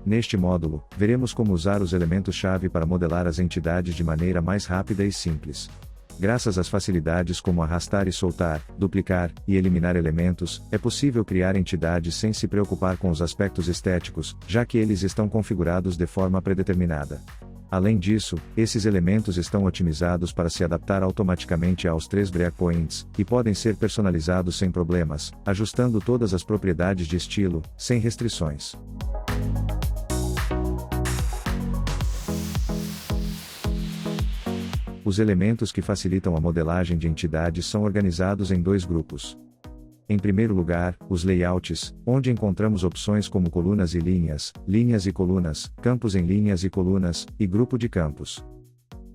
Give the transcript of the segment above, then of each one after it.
Neste módulo, veremos como usar os elementos-chave para modelar as entidades de maneira mais rápida e simples. Graças às facilidades como arrastar e soltar, duplicar e eliminar elementos, é possível criar entidades sem se preocupar com os aspectos estéticos, já que eles estão configurados de forma predeterminada. Além disso, esses elementos estão otimizados para se adaptar automaticamente aos 3 breakpoints, e podem ser personalizados sem problemas, ajustando todas as propriedades de estilo, sem restrições. Os elementos que facilitam a modelagem de entidades são organizados em 2 grupos. Em primeiro lugar, os layouts, onde encontramos opções como colunas e linhas e colunas, campos em linhas e colunas, e grupo de campos.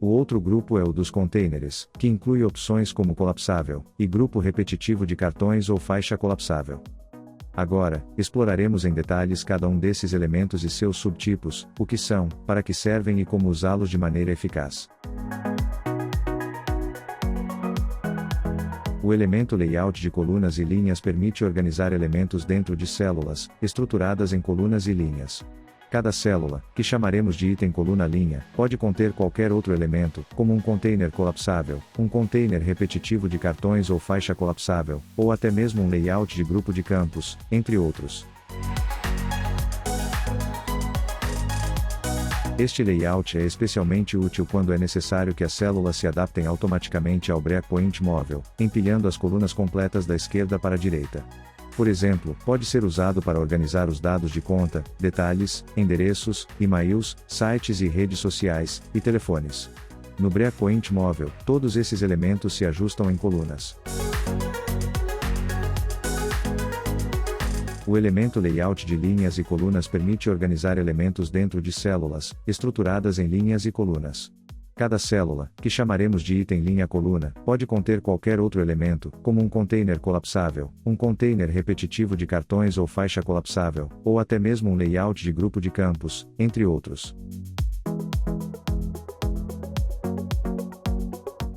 O outro grupo é o dos containers, que inclui opções como colapsável, e grupo repetitivo de cartões ou faixa colapsável. Agora, exploraremos em detalhes cada um desses elementos e seus subtipos, o que são, para que servem e como usá-los de maneira eficaz. O elemento layout de colunas e linhas permite organizar elementos dentro de células, estruturadas em colunas e linhas. Cada célula, que chamaremos de item coluna-linha, pode conter qualquer outro elemento, como um container colapsável, um container repetitivo de cartões ou faixa colapsável, ou até mesmo um layout de grupo de campos, entre outros. Este layout é especialmente útil quando é necessário que as células se adaptem automaticamente ao breakpoint móvel, empilhando as colunas completas da esquerda para a direita. Por exemplo, pode ser usado para organizar os dados de conta, detalhes, endereços, e-mails, sites e redes sociais, e telefones. No breakpoint móvel, todos esses elementos se ajustam em colunas. O elemento layout de linhas e colunas permite organizar elementos dentro de células, estruturadas em linhas e colunas. Cada célula, que chamaremos de item linha-coluna, pode conter qualquer outro elemento, como um container colapsável, um container repetitivo de cartões ou faixa colapsável, ou até mesmo um layout de grupo de campos, entre outros.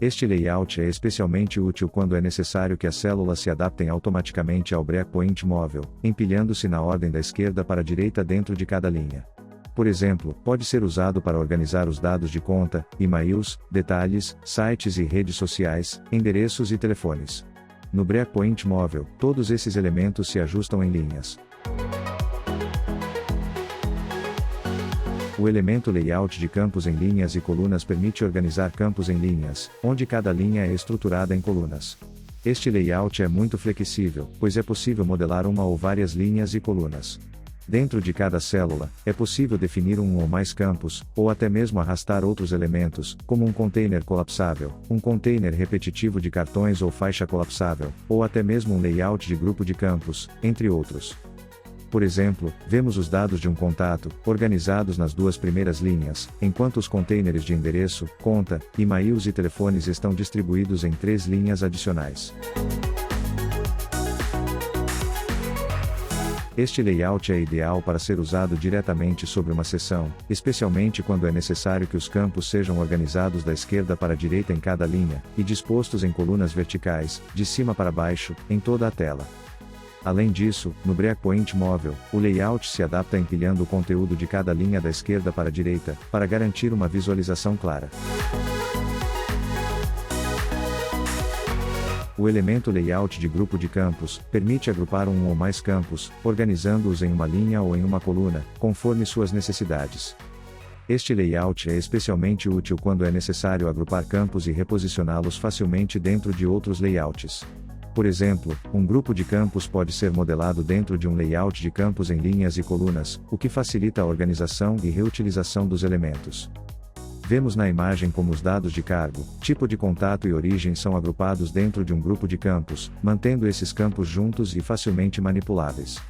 Este layout é especialmente útil quando é necessário que as células se adaptem automaticamente ao breakpoint móvel, empilhando-se na ordem da esquerda para a direita dentro de cada linha. Por exemplo, pode ser usado para organizar os dados de conta, e-mails, detalhes, sites e redes sociais, endereços e telefones. No breakpoint móvel, todos esses elementos se ajustam em linhas. O elemento layout de campos em linhas e colunas permite organizar campos em linhas, onde cada linha é estruturada em colunas. Este layout é muito flexível, pois é possível modelar uma ou várias linhas e colunas. Dentro de cada célula, é possível definir um ou mais campos, ou até mesmo arrastar outros elementos, como um container colapsável, um container repetitivo de cartões ou faixa colapsável, ou até mesmo um layout de grupo de campos, entre outros. Por exemplo, vemos os dados de um contato, organizados nas 2 primeiras linhas, enquanto os containers de endereço, conta, e-mails e telefones estão distribuídos em 3 linhas adicionais. Este layout é ideal para ser usado diretamente sobre uma seção, especialmente quando é necessário que os campos sejam organizados da esquerda para a direita em cada linha, e dispostos em colunas verticais, de cima para baixo, em toda a tela. Além disso, no breakpoint móvel, o layout se adapta empilhando o conteúdo de cada linha da esquerda para a direita, para garantir uma visualização clara. O elemento layout de grupo de campos permite agrupar um ou mais campos, organizando-os em uma linha ou em uma coluna, conforme suas necessidades. Este layout é especialmente útil quando é necessário agrupar campos e reposicioná-los facilmente dentro de outros layouts. Por exemplo, um grupo de campos pode ser modelado dentro de um layout de campos em linhas e colunas, o que facilita a organização e reutilização dos elementos. Vemos na imagem como os dados de cargo, tipo de contato e origem são agrupados dentro de um grupo de campos, mantendo esses campos juntos e facilmente manipuláveis.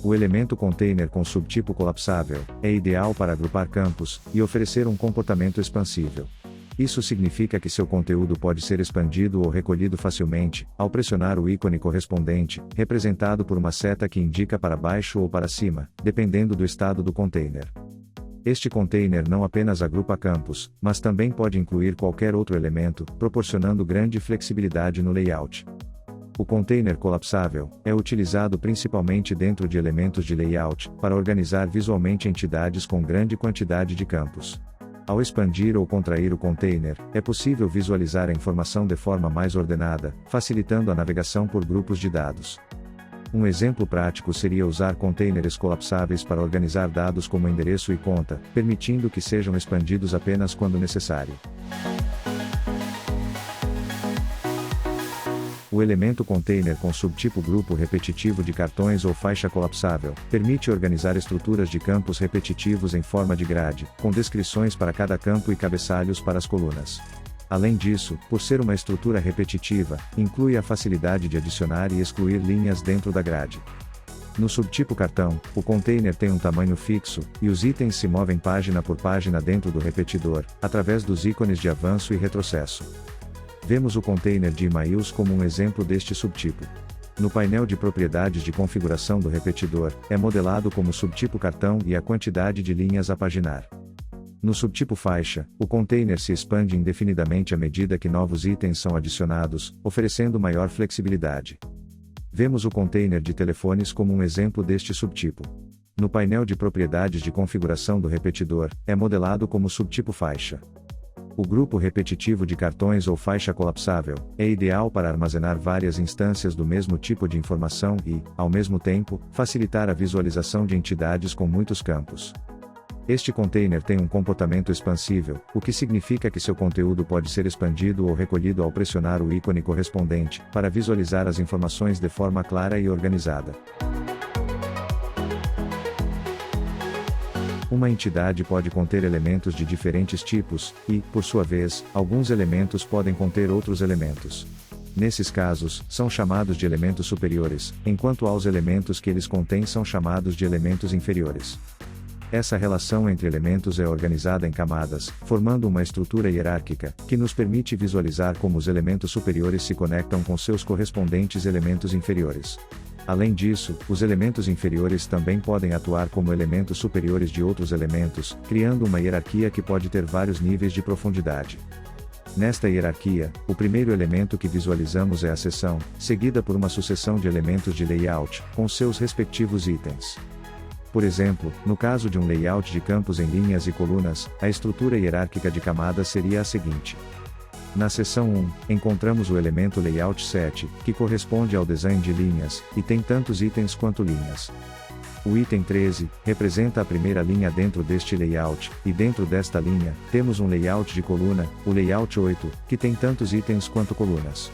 O elemento container com subtipo colapsável é ideal para agrupar campos e oferecer um comportamento expansível. Isso significa que seu conteúdo pode ser expandido ou recolhido facilmente, ao pressionar o ícone correspondente, representado por uma seta que indica para baixo ou para cima, dependendo do estado do container. Este container não apenas agrupa campos, mas também pode incluir qualquer outro elemento, proporcionando grande flexibilidade no layout. O container colapsável é utilizado principalmente dentro de elementos de layout, para organizar visualmente entidades com grande quantidade de campos. Ao expandir ou contrair o container, é possível visualizar a informação de forma mais ordenada, facilitando a navegação por grupos de dados. Um exemplo prático seria usar containers colapsáveis para organizar dados como endereço e conta, permitindo que sejam expandidos apenas quando necessário. O elemento container com subtipo grupo repetitivo de cartões ou faixa colapsável, permite organizar estruturas de campos repetitivos em forma de grade, com descrições para cada campo e cabeçalhos para as colunas. Além disso, por ser uma estrutura repetitiva, inclui a facilidade de adicionar e excluir linhas dentro da grade. No subtipo cartão, o container tem um tamanho fixo, e os itens se movem página por página dentro do repetidor, através dos ícones de avanço e retrocesso. Vemos o container de emails como um exemplo deste subtipo. No painel de propriedades de configuração do repetidor, é modelado como subtipo cartão e a quantidade de linhas a paginar. No subtipo faixa, o container se expande indefinidamente à medida que novos itens são adicionados, oferecendo maior flexibilidade. Vemos o container de telefones como um exemplo deste subtipo. No painel de propriedades de configuração do repetidor, é modelado como subtipo faixa. O grupo repetitivo de cartões ou faixa colapsável é ideal para armazenar várias instâncias do mesmo tipo de informação e, ao mesmo tempo, facilitar a visualização de entidades com muitos campos. Este container tem um comportamento expansível, o que significa que seu conteúdo pode ser expandido ou recolhido ao pressionar o ícone correspondente, para visualizar as informações de forma clara e organizada. Uma entidade pode conter elementos de diferentes tipos, e, por sua vez, alguns elementos podem conter outros elementos. Nesses casos, são chamados de elementos superiores, enquanto aos elementos que eles contêm são chamados de elementos inferiores. Essa relação entre elementos é organizada em camadas, formando uma estrutura hierárquica, que nos permite visualizar como os elementos superiores se conectam com seus correspondentes elementos inferiores. Além disso, os elementos inferiores também podem atuar como elementos superiores de outros elementos, criando uma hierarquia que pode ter vários níveis de profundidade. Nesta hierarquia, o primeiro elemento que visualizamos é a seção, seguida por uma sucessão de elementos de layout, com seus respectivos itens. Por exemplo, no caso de um layout de campos em linhas e colunas, a estrutura hierárquica de camadas seria a seguinte. Na seção 1, encontramos o elemento layout 7, que corresponde ao design de linhas, e tem tantos itens quanto linhas. O item 13 representa a primeira linha dentro deste layout, e dentro desta linha, temos um layout de coluna, o layout 8, que tem tantos itens quanto colunas.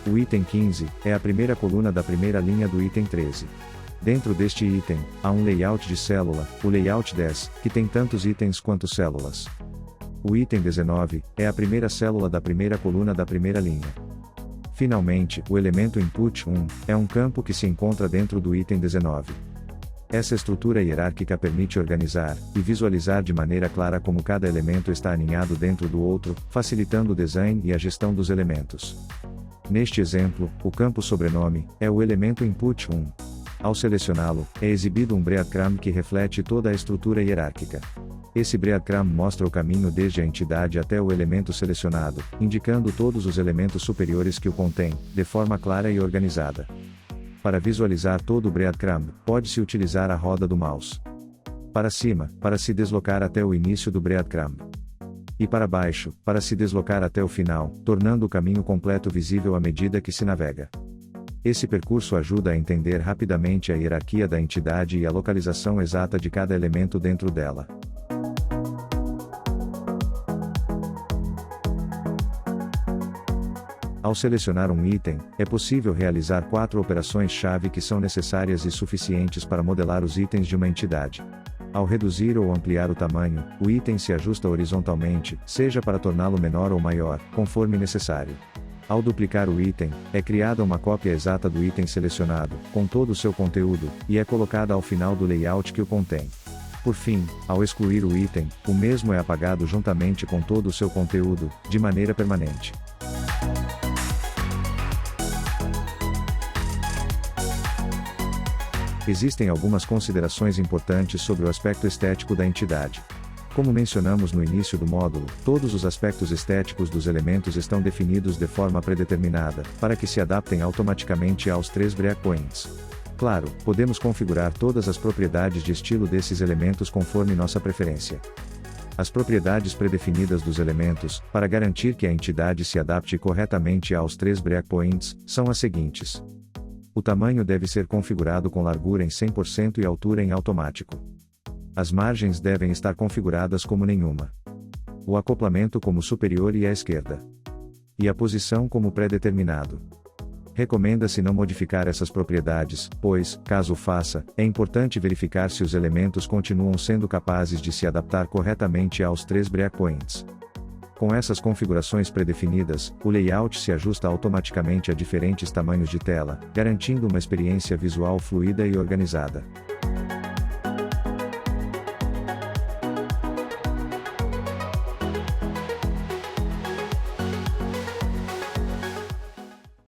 O item 15 é a primeira coluna da primeira linha do item 13. Dentro deste item, há um layout de célula, o layout 10, que tem tantos itens quanto células. O item 19 é a primeira célula da primeira coluna da primeira linha. Finalmente, o elemento input 1 é um campo que se encontra dentro do item 19. Essa estrutura hierárquica permite organizar e visualizar de maneira clara como cada elemento está aninhado dentro do outro, facilitando o design e a gestão dos elementos. Neste exemplo, o campo sobrenome é o elemento input 1. Ao selecioná-lo, é exibido um breadcrumb que reflete toda a estrutura hierárquica. Esse breadcrumb mostra o caminho desde a entidade até o elemento selecionado, indicando todos os elementos superiores que o contêm, de forma clara e organizada. Para visualizar todo o breadcrumb, pode-se utilizar a roda do mouse. Para cima, para se deslocar até o início do breadcrumb. E para baixo, para se deslocar até o final, tornando o caminho completo visível à medida que se navega. Esse percurso ajuda a entender rapidamente a hierarquia da entidade e a localização exata de cada elemento dentro dela. Ao selecionar um item, é possível realizar 4 operações-chave que são necessárias e suficientes para modelar os itens de uma entidade. Ao reduzir ou ampliar o tamanho, o item se ajusta horizontalmente, seja para torná-lo menor ou maior, conforme necessário. Ao duplicar o item, é criada uma cópia exata do item selecionado, com todo o seu conteúdo, e é colocada ao final do layout que o contém. Por fim, ao excluir o item, o mesmo é apagado juntamente com todo o seu conteúdo, de maneira permanente. Existem algumas considerações importantes sobre o aspecto estético da entidade. Como mencionamos no início do módulo, todos os aspectos estéticos dos elementos estão definidos de forma predeterminada, para que se adaptem automaticamente aos 3 breakpoints. Claro, podemos configurar todas as propriedades de estilo desses elementos conforme nossa preferência. As propriedades predefinidas dos elementos, para garantir que a entidade se adapte corretamente aos 3 breakpoints, são as seguintes. O tamanho deve ser configurado com largura em 100% e altura em automático. As margens devem estar configuradas como nenhuma. O acoplamento como superior e à esquerda. E a posição como pré-determinado. Recomenda-se não modificar essas propriedades, pois, caso o faça, é importante verificar se os elementos continuam sendo capazes de se adaptar corretamente aos 3 breakpoints. Com essas configurações predefinidas, o layout se ajusta automaticamente a diferentes tamanhos de tela, garantindo uma experiência visual fluida e organizada.